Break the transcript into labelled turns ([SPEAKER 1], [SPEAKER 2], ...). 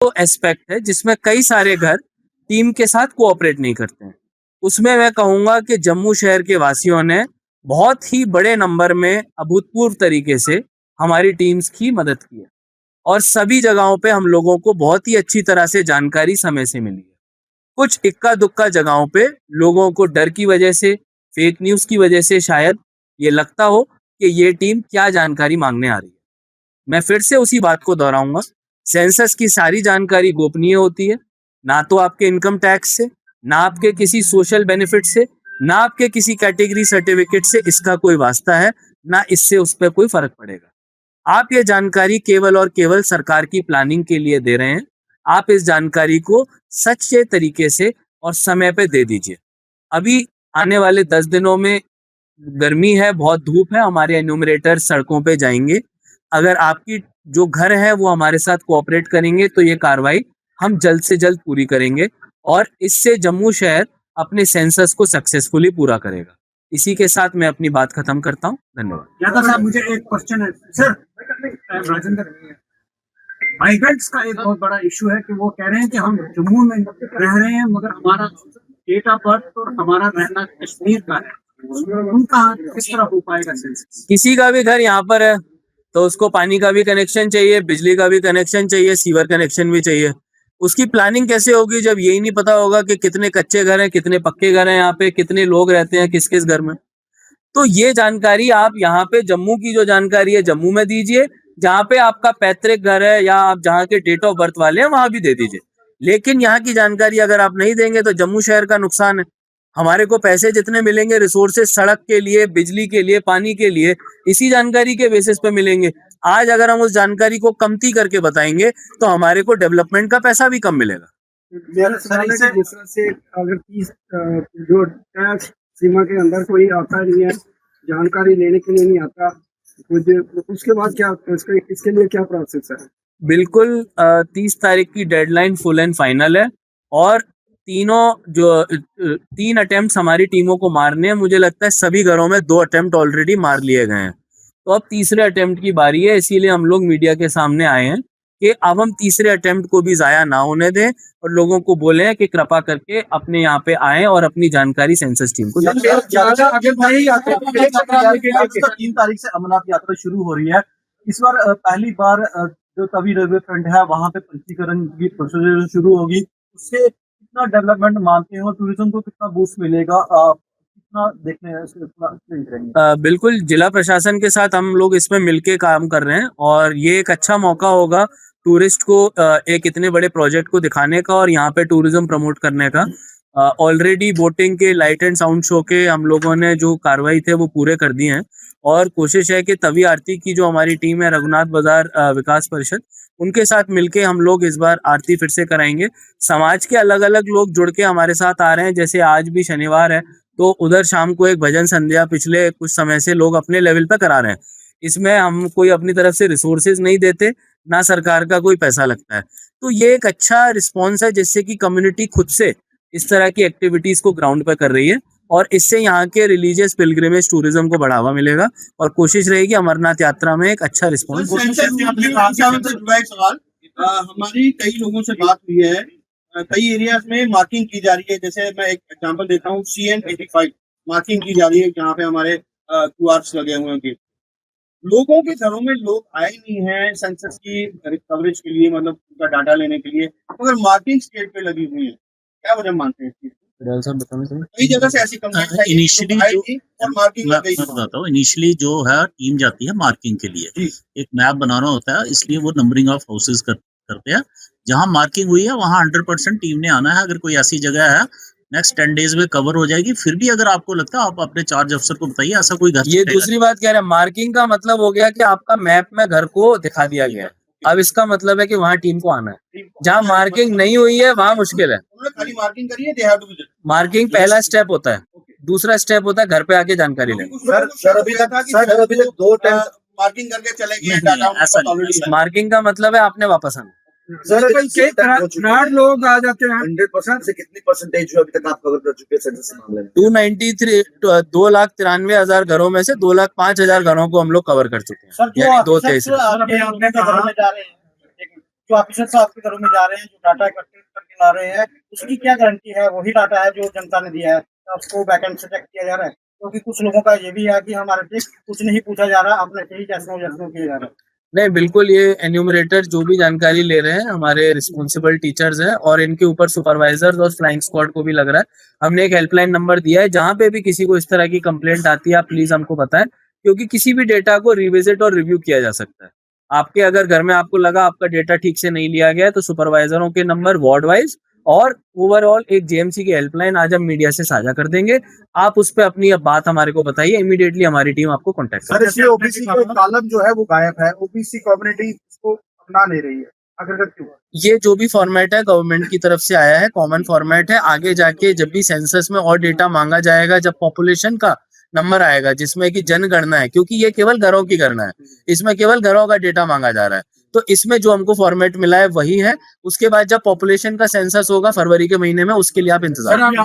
[SPEAKER 1] तो एस्पेक्ट है जिसमें कई सारे घर टीम के साथ कोऑपरेट नहीं करते हैं। उसमें मैं कहूंगा कि जम्मू शहर के वासियों ने बहुत ही बड़े नंबर में अभूतपूर्व तरीके से हमारी टीम्स की मदद की है और सभी जगहों पे हम लोगों को बहुत ही अच्छी तरह से जानकारी समय से मिली है। कुछ इक्का दुक्का जगहों पे लोगों को डर की वजह से, फेक न्यूज की वजह से शायद ये लगता हो कि ये टीम क्या जानकारी मांगने आ रही है। मैं फिर से उसी बात को दोहराऊंगा, सेंसस की सारी जानकारी गोपनीय होती है। ना तो आपके इनकम टैक्स से, ना आपके किसी सोशल बेनिफिट से, ना आपके किसी कैटेगरी सर्टिफिकेट से इसका कोई वास्ता है, ना इससे उस पर कोई फर्क पड़ेगा। आप ये जानकारी केवल और केवल सरकार की प्लानिंग के लिए दे रहे हैं। आप इस जानकारी को सच्चे तरीके से और समय पे दे दीजिए। अभी आने वाले 10 दिनों में गर्मी है, बहुत धूप है, हमारे एन्यूमरेटर सड़कों पे जाएंगे। अगर आपकी जो घर है वो हमारे साथ कोऑपरेट करेंगे तो ये कार्रवाई हम जल्द से जल्द पूरी करेंगे और इससे जम्मू शहर अपने सेंसस को सक्सेसफुली पूरा करेगा। इसी के साथ मैं अपनी बात खत्म करता हूँ। धन्यवाद।
[SPEAKER 2] यादव साहब, मुझे एक क्वेश्चन है सर। राजेंद्र, माइग्रेंट्स का एक बहुत बड़ा इशू है कि वो कह रहे हैं कि हम जम्मू में रह रहे हैं मगर हमारा डेट ऑफ बर्थ और हमारा रहना कश्मीर का है। उनका किस तरह हो पाएगा सेंसस?
[SPEAKER 1] किसी का भी घर यहाँ पर है तो उसको पानी का भी कनेक्शन चाहिए, बिजली का भी कनेक्शन चाहिए, सीवर कनेक्शन भी चाहिए। उसकी प्लानिंग कैसे होगी जब यही नहीं पता होगा कि कितने कच्चे घर हैं, कितने पक्के घर हैं, यहाँ पे कितने लोग रहते हैं किस किस घर में। तो ये जानकारी आप यहाँ पे जम्मू की जो जानकारी है जम्मू में दीजिए, जहाँ पे आपका पैतृक घर है या आप जहाँ के डेट ऑफ बर्थ वाले हैं वहां भी दे दीजिए। लेकिन यहाँ की जानकारी अगर आप नहीं देंगे तो जम्मू शहर का नुकसान है। हमारे को पैसे जितने मिलेंगे रिसोर्सेज सड़क के लिए, बिजली के लिए, पानी के लिए, इसी जानकारी के बेसिस पे मिलेंगे। आज अगर हम उस जानकारी को कमती करके बताएंगे तो हमारे को डेवलपमेंट का पैसा भी कम मिलेगा।
[SPEAKER 2] से अगर 30 जो टैक्स सीमा के अंदर कोई आता नहीं है, जानकारी लेने के लिए नहीं आता, उसके बाद क्या, इसके लिए क्या प्रोसेस है?
[SPEAKER 1] बिल्कुल 30 तारीख की डेडलाइन फुल एंड फाइनल है और तीन अटेम्प्ट हमारी टीमों को मारने हैं। मुझे लगता है सभी घरों में 2 अटेम्प्ट ऑलरेडी मार लिए गए हैं, तो अब तीसरे अटेम्प्ट की बारी है। इसीलिए हम लोग मीडिया के सामने आए हैं कि अब हम तीसरे अटेम्प्ट को भी जाया ना होने दें और लोगों को बोले हैं कि कृपा करके अपने यहाँ पे आए और अपनी जानकारी सेंसस टीम को
[SPEAKER 3] 3 तारीख से अमरनाथ यात्रा शुरू हो रही है। इस बार पहली बार जो तवी रेलवे फ्रंट है वहां पे पंजीकरण की प्रोसीजर शुरू होगी। उससे कितना डेवलपमेंट मानते हो, टूरिज्म को कितना बूस्ट मिलेगा, कितना देखने
[SPEAKER 1] बिल्कुल जिला प्रशासन के साथ हम लोग इसमें मिलके काम कर रहे हैं और ये एक अच्छा मौका होगा टूरिस्ट को एक इतने बड़े प्रोजेक्ट को दिखाने का और यहाँ पे टूरिज्म प्रमोट करने का। ऑलरेडी बोटिंग के, लाइट एंड साउंड शो के हम लोगों ने जो कार्रवाई थे वो पूरे कर दिए हैं और कोशिश है कि तवी आरती की जो हमारी टीम है रघुनाथ बाजार विकास परिषद, उनके साथ मिलके हम लोग इस बार आरती फिर से कराएंगे। समाज के अलग अलग लोग जुड़ के हमारे साथ आ रहे हैं, जैसे आज भी शनिवार है तो उधर शाम को एक भजन संध्या पिछले कुछ समय से लोग अपने लेवल पे करा रहे हैं। इसमें हम कोई अपनी तरफ से रिसोर्सेज नहीं देते, ना सरकार का कोई पैसा लगता है। तो ये एक अच्छा रिस्पॉन्स है जिससे कि कम्युनिटी खुद से इस तरह की एक्टिविटीज को ग्राउंड पे कर रही है और इससे यहाँ के रिलीजियस पिलग्रिमेज टूरिज्म को बढ़ावा मिलेगा और कोशिश रहेगी अमरनाथ यात्रा में एक अच्छा रिस्पॉन्स।
[SPEAKER 4] हमारी कई लोगों से बात हुई है, कई एरियाज में मार्किंग की जा रही है। जैसे मैं एक एग्जांपल देता हूँ, CN85 मार्किंग की जा रही है जहाँ पे हमारे QRs लगे हुए हैं। लोगों के घरों में लोग आए नहीं हैं सेंसस की कवरेज के लिए, मतलब उनका डाटा लेने के लिए, मगर मार्किंग स्टेट पे लगी हुई है। क्या वजह मानते हैं इसकी? कई जगह से ऐसी कंप्लेंट आई
[SPEAKER 5] इनिशियली
[SPEAKER 4] और मार्किंग लग गई।
[SPEAKER 5] मैं बताता हूँ, इनिशियली जो है टीम जाती है मार्किंग के लिए, एक मैप बनाना होता है, इसलिए वो नंबरिंग ऑफ हाउसेज करते हैं। जहाँ मार्किंग हुई है वहाँ 100% टीम ने आना है। अगर कोई ऐसी जगह है नेक्स्ट 10 डेज में कवर हो जाएगी। फिर भी अगर आपको लगता है आप अपने चार्ज अफसर को बताइए, ऐसा कोई घर।
[SPEAKER 1] ये दूसरी बात कह रहे हैं, मार्किंग का मतलब हो गया कि आपका मैप में घर को दिखा दिया गया है। अब इसका मतलब है कि वहाँ टीम को आना है। जहाँ मार्किंग नहीं हुई है वहाँ मुश्किल है।
[SPEAKER 4] खाली मार्किंग करिए, they have to visit.
[SPEAKER 1] Marking पहला स्टेप होता है, दूसरा स्टेप होता है घर पे आके जानकारी लेना।
[SPEAKER 4] सर अभी तक 2 टाइम मार्किंग करके चले गए।
[SPEAKER 1] मार्किंग का मतलब है आपने वापस आना।
[SPEAKER 2] लोग आ जाते हैं।
[SPEAKER 3] 100% से कितनी परसेंटेज जो अभी तक आप कवर कर चुके हैं सेंसस मामले में?
[SPEAKER 1] 293 2,93,000 घरों में से 2,05,000 घरों को हम लोग कवर कर चुके हैं। यानी 2 तेईस।
[SPEAKER 2] जो ऑफिसर साहब के घरों में जा रहे हैं, जो डाटा इकट्ठे करके ला रहे हैं, उसकी क्या गारंटी है? वही डाटा है जो जनता ने दिया है, तो उसको बैकएंड से चेक किया जा रहा है? क्योंकि कुछ लोगों का ये भी है कि हमारे से कुछ नहीं पूछा जा रहा, अपने से ही जैसों किया जा रहा है।
[SPEAKER 1] नहीं, बिल्कुल, ये एन्यूमरेटर जो भी जानकारी ले रहे हैं हमारे रिस्पॉन्सिबल टीचर्स हैं और इनके ऊपर सुपरवाइजर्स और फ्लाइंग स्क्वाड को भी लग रहा है। हमने एक हेल्पलाइन नंबर दिया है, जहां पे भी किसी को इस तरह की कंप्लेंट आती है आप प्लीज हमको बताएं, क्योंकि किसी भी डेटा को रिविजिट और रिव्यू किया जा सकता है। आपके अगर घर में आपको लगा आपका डेटा ठीक से नहीं लिया गया है, तो सुपरवाइजरों के नंबर वार्ड वाइज और ओवरऑल एक जेएमसी की हेल्पलाइन आज हम मीडिया से साझा कर देंगे। आप उस पर अपनी अब बात हमारे को बताइए, इमीडिएटली हमारी टीम आपको कॉन्टेक्ट
[SPEAKER 4] सर इसमें ओबीसी का कॉलम जो है वो गायब है, ओबीसी कम्युनिटी इसको अपना नहीं रही है, अगर क्यों?
[SPEAKER 1] ये जो भी फॉर्मेट है गवर्नमेंट की तरफ से आया है, कॉमन फॉर्मेट है। आगे जाके जब भी सेंसस में और डेटा मांगा जाएगा, जब पॉपुलेशन का नंबर आएगा जिसमें कि जनगणना है, क्योंकि ये केवल घरों की गणना है, इसमें केवल घरों का डेटा मांगा जा रहा है, तो इसमें जो हमको फॉर्मेट मिला है वही है। उसके बाद जब पॉपुलेशन का सेंसस होगा फरवरी के महीने में, उसके लिए आप इंतजार
[SPEAKER 2] सर,